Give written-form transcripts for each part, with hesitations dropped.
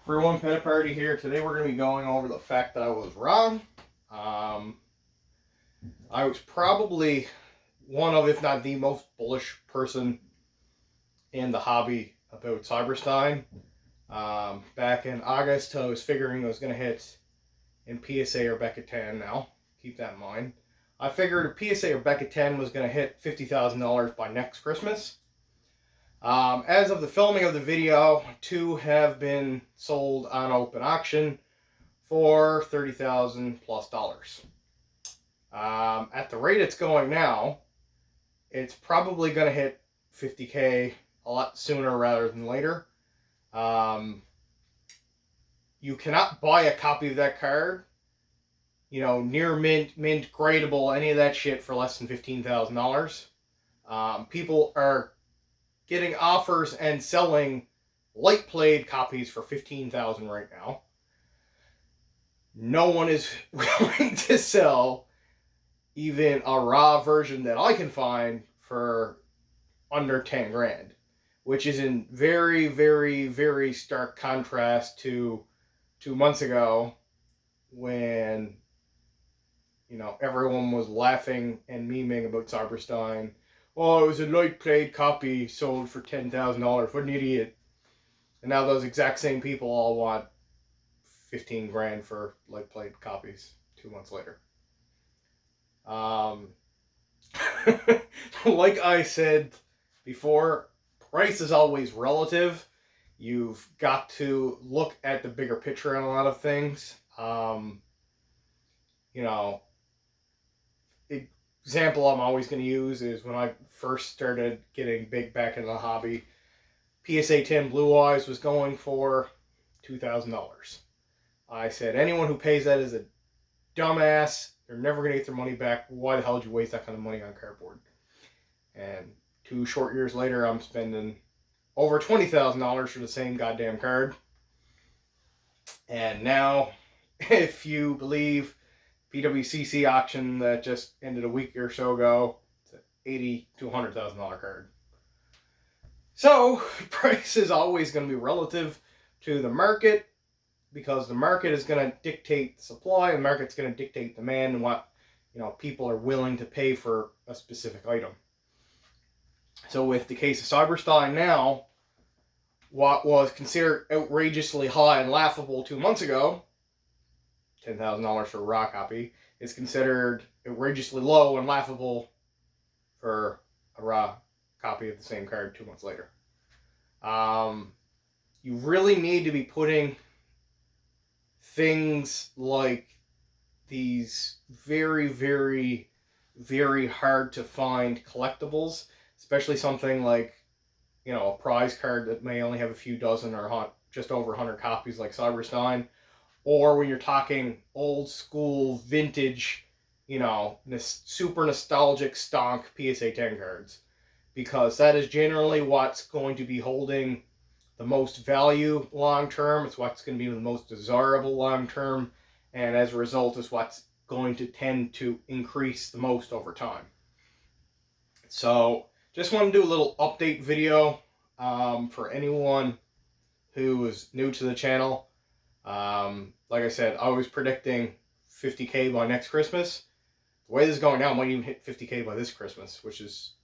Everyone, Pet Party here. Today we're going to be going over the fact that I was wrong. I was probably one of, if not the most bullish person in the hobby about Cyber-Stein. Back in August, I was figuring I was going to hit in PSA or Becca 10 now. Keep that in mind. I figured PSA or Becca 10 was going to hit $50,000 by next Christmas. As of the filming of the video, two have been sold on open auction for $30,000 plus dollars. At the rate it's going now, it's probably going to hit 50K a lot sooner rather than later. You cannot buy a copy of that card, near mint, gradable, any of that shit for less than $15,000. People are getting offers and selling light played copies for $15,000 right now. No one is willing to sell even a raw version that I can find for under 10 grand, which is in very, very, very stark contrast to 2 months ago when, everyone was laughing and memeing about Cyber-Stein. Oh, it was a light played copy sold for $10,000. What an idiot. And now those exact same people all want 15 grand for light played copies 2 months later. Like I said before, price is always relative. You've got to look at the bigger picture on a lot of things. Example I'm always going to use is when I first started getting big back into the hobby, PSA 10 Blue Eyes was going for $2,000. I said, anyone who pays that is a dumbass. They're never going to get their money back. Why the hell did you waste that kind of money on cardboard? And 2 short years later, I'm spending over $20,000 for the same goddamn card. And now, if you believe PWCC auction that just ended a week or so ago, it's an $80,000 to $100,000 card. So, price is always going to be relative to the market, because the market is going to dictate the supply, and the market's going to dictate demand and what people are willing to pay for a specific item. So with the case of Cyber-Stein now, what was considered outrageously high and laughable 2 months ago, $10,000 for a raw copy, is considered outrageously low and laughable for a raw copy of the same card 2 months later. You really need to be putting things like these very, very, very hard to find collectibles, especially something like, a prize card that may only have a few dozen or just over 100 copies like Cyber-Stein, or when you're talking old school vintage, super nostalgic stonk PSA 10 cards, because that is generally what's going to be holding the most value long term. It's what's going to be the most desirable long term, and as a result is what's going to tend to increase the most over time. So just want to do a little update video for anyone who is new to the channel. Like I said, I was predicting 50K by next Christmas. The way this is going now, I might even hit 50K by this Christmas, which is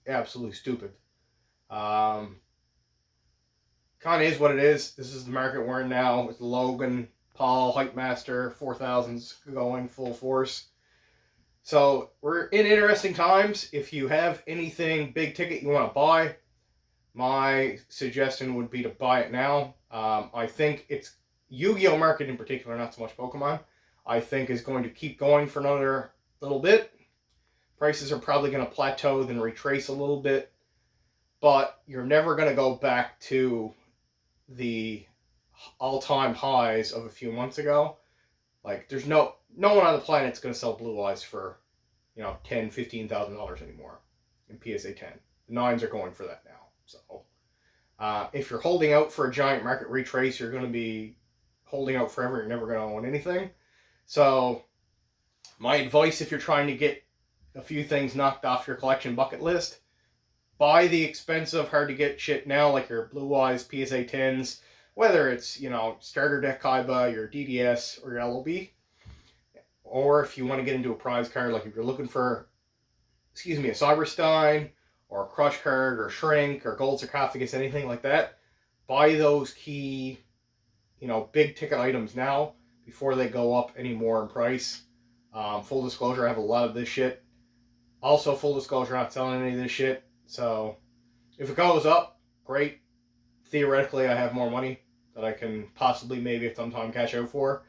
absolutely stupid. Kind of is what it is. This is the market we're in now with Logan Paul Hype Master 4000s going full force. So we're in interesting times. If you have anything big ticket you want to buy, my suggestion would be to buy it now. I think it's Yu-Gi-Oh market in particular, not so much Pokemon, I think is going to keep going for another little bit. Prices are probably going to plateau, then retrace a little bit, but you're never going to go back to the all-time highs of a few months ago. Like, there's no one on the planet's going to sell Blue Eyes for, $10,000, $15,000 anymore in PSA 10. The 9s are going for that now. So, if you're holding out for a giant market retrace, you're going to be holding out forever. You're never going to own anything. So, my advice, if you're trying to get a few things knocked off your collection bucket list, buy the expensive, hard to get shit now, like your Blue Eyes, PSA 10s, whether it's, starter deck Kaiba, your DDS, or your LOB, or if you want to get into a prize card, like if you're looking for, a Cyber-Stein, or a Crush card, or Shrink, or Gold Sarcophagus, anything like that, buy those key, big ticket items now before they go up any more in price. Full disclosure, I have a lot of this shit. Also, full disclosure, I'm not selling any of this shit. So, if it goes up, great. Theoretically, I have more money that I can possibly maybe at some time cash out for.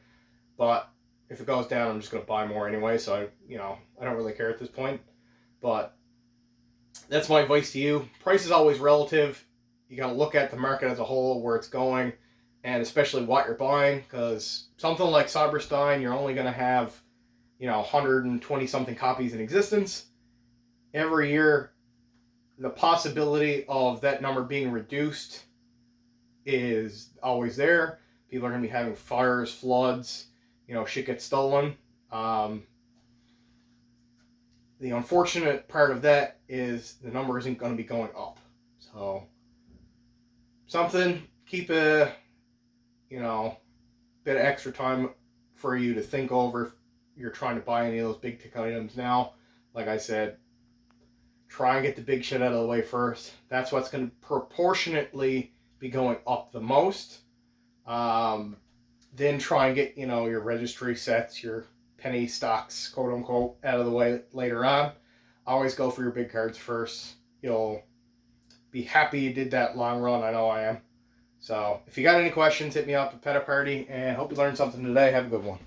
But if it goes down, I'm just going to buy more anyway. So, I don't really care at this point. But that's my advice to you. Price is always relative. You got to look at the market as a whole, where it's going, and especially what you're buying. Because something like Cyber-Stein, you're only going to have, 120 something copies in existence. Every year, the possibility of that number being reduced is always there. People are going to be having fires, floods, shit gets stolen. The unfortunate part of that is the number isn't going to be going up. So, keep a, bit of extra time for you to think over if you're trying to buy any of those big ticket items now. Like I said, try and get the big shit out of the way first. That's what's going to proportionately be going up the most. Then try and get, your registry sets, your penny stocks, quote unquote, out of the way later on. Always go for your big cards first. You'll be happy you did that long run. I know I am. So if you got any questions, hit me up at Pet Party, and hope you learned something today. Have a good one.